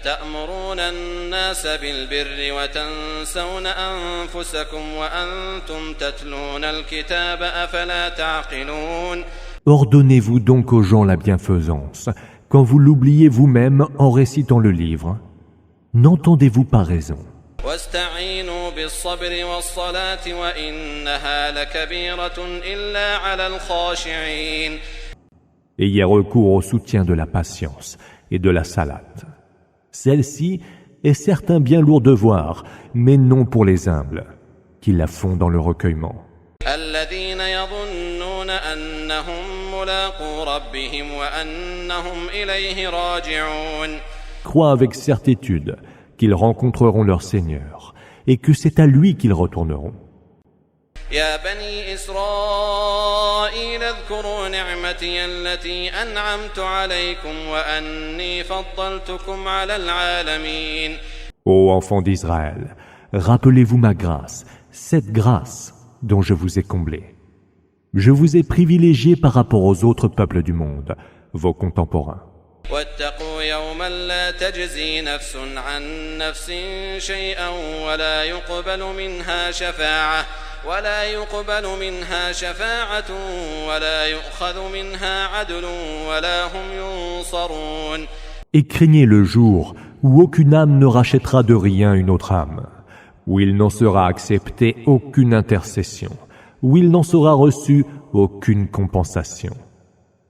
أتأمرون الناس بالبر وتنسون أنفسكم وأنتم تتلون الكتاب أفلا تعقلون. Ordonnez-vous donc aux gens la bienfaisance, quand vous l'oubliez vous-même en récitant le livre. N'entendez-vous pas raison? واستعينوا بالصبر والصلاة وإنها لكبيرة إلا على الخاشعين. Ayez recours au soutien de la patience et de la salate. Celle-ci est certes un bien lourd devoir, mais non pour les humbles, qui la font dans le recueillement. الذين يظنون أنهم ملاقو ربهم وأنهم إليه راجعون. Croient avec certitude qu'ils rencontreront leur Seigneur et que c'est à lui qu'ils retourneront. يا بني إسرائيل اذكروا نعمتي التي أنعمت عليكم وأني فضلتكم على العالمين. Ô enfants d'Israël, rappelez-vous ma grâce, cette grâce dont je vous ai comblé. Je vous ai privilégié par rapport aux autres peuples du monde, vos contemporains. واتقوا يوما لا تجزي نفس عن نفس شيئا ولا يقبل منها شفاعة ولا يؤخذ منها عدل ولا هم ينصرون. Et craignez le jour où aucune âme ne rachètera de rien une autre âme, où il n'en sera accepté aucune intercession, où il n'en sera reçu aucune compensation,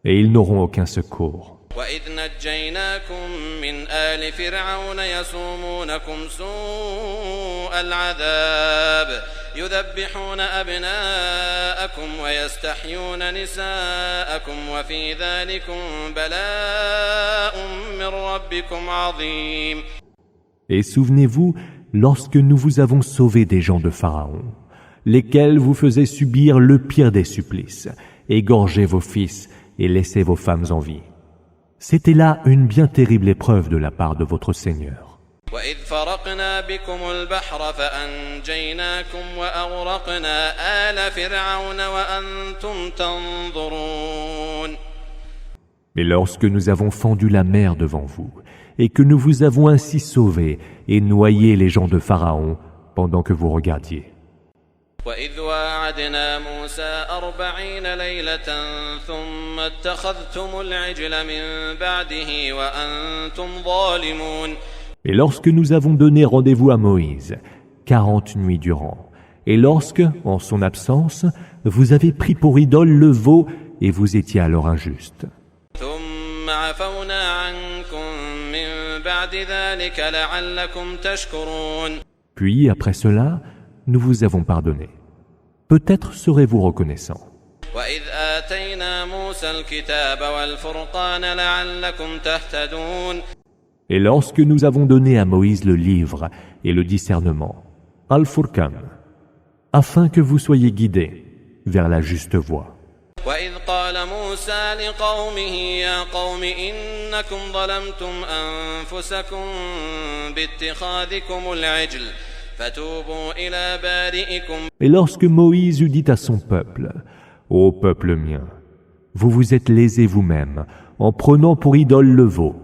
et ils n'auront aucun secours. وإذ نجيناكم من آل فرعون يسومونكم سوء العذاب يذبحون أبناءكم ويستحيون نساءكم وفي ذلكم بلاء من ربكم عظيم. Et souvenez-vous, lorsque nous vous avons sauvé des gens de Pharaon, lesquels vous faisaient subir le pire des supplices, égorger vos fils et laisser vos femmes en vie. C'était là une bien terrible épreuve de la part de votre Seigneur. وإذ فرقنا بكم البحر فأنجيناكم وأغرقنا آل فرعون وأنتم تنظرون. Mais lorsque nous avons fendu la mer devant vous, et que nous vous avons ainsi sauvés et noyé les gens de Pharaon pendant que vous regardiez. وإذ واعدنا موسى 40 ليلة ثم اتخذتم العجل من بعده وأنتم ظالمون. Et lorsque nous avons donné rendez-vous à Moïse, 40 nuits durant, et lorsque, en son absence, vous avez pris pour idole le veau et vous étiez alors injuste. ثم عفونا عنكم من بعد ذلك لعلكم تشكرون. Puis, après cela, nous vous avons pardonné. Peut-être serez-vous reconnaissant. وإذ آتينا موسى الكتاب والفرقان لعلكم تهتدون. Et lorsque nous avons donné à Moïse le livre et le discernement, Al-Furqan, afin que vous soyez guidés vers la juste voie. وإذ قال موسى لقومه يا قوم إنكم ظلمتم أنفسكم باتخاذكم العجل فتوبوا إلى بارئكم. Et lorsque Moïse eut dit à son peuple, ô peuple mien, vous vous êtes lésés vous-même en prenant pour idole le veau.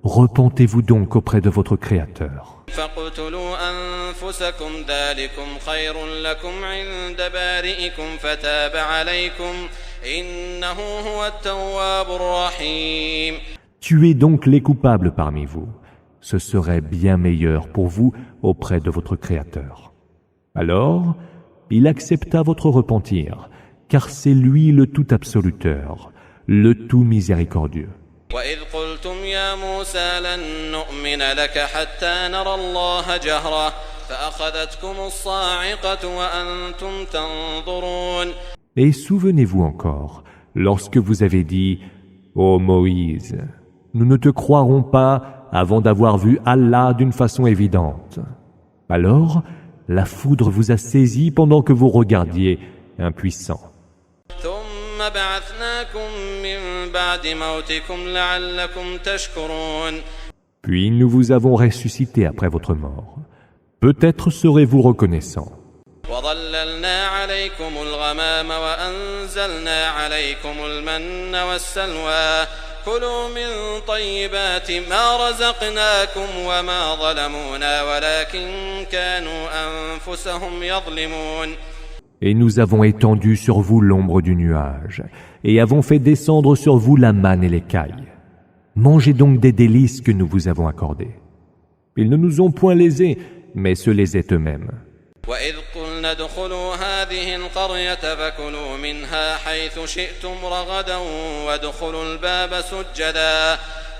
Repentez-vous donc auprès de votre Créateur. فاقتلوا أنفسكم ذلكم خير لكم عند بارئكم فتاب عليكم إنه هو التواب الرحيم. Tuez donc les coupables parmi vous. Ce serait bien meilleur pour vous auprès de votre Créateur. Alors, il accepta votre repentir, car c'est lui le tout absoluteur, le tout miséricordieux. وإذ قلتم يا موسى لن نؤمن لك حتى نرى الله جهرة فأخذتكم الصاعقة وأنتم تنظرون. Et souvenez-vous encore, lorsque vous avez dit, ô Moïse, nous ne te croirons pas avant d'avoir vu Allah d'une façon évidente. Alors, la foudre vous a saisi pendant que vous regardiez, impuissant. Puis nous vous avons ressuscité après votre mort. Peut-être serez-vous reconnaissant. كلوا من طيبات ما رزقناكم وما ظلمونا ولكن كانوا أنفسهم يظلمون. Et nous avons étendu sur vous l'ombre du nuage, et avons fait descendre sur vous la manne et l'écaille. Mangez donc des délices que nous vous avons accordés. Ils ne nous ont point lésés, mais se lésaient eux-mêmes. وإذ قلنا ادخلوا هذه القرية فكلوا منها حيث شئتم رغدا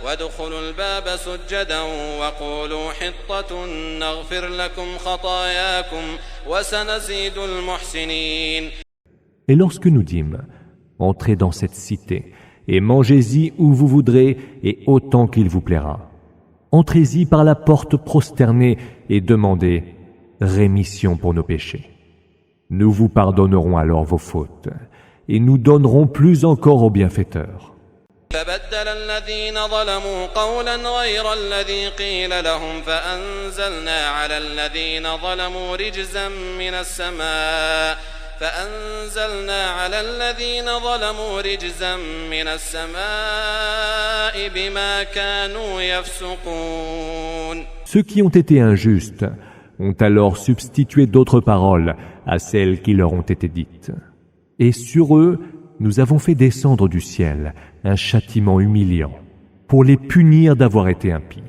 وادخلوا الباب سجدا وقولوا حطة نغفر لكم خطاياكم وسنزيد المحسنين. Et lorsque nous dîmes, entrez dans cette cité, et mangez-y où vous voudrez et autant qu'il vous plaira. Entrez-y par la porte prosternée et demandez rémission pour nos péchés. Nous vous pardonnerons alors vos fautes, et nous donnerons plus encore aux bienfaiteurs. فبدل الذين ظلموا قولا غير الذي قيل لهم فأنزلنا على الذين ظلموا رجزا من السماء بما كانوا يفسقون. Ceux qui ont été injustes ont alors substitué d'autres paroles à celles qui leur ont été dites. Et sur eux, nous avons fait descendre du ciel un châtiment humiliant pour les punir d'avoir été impies.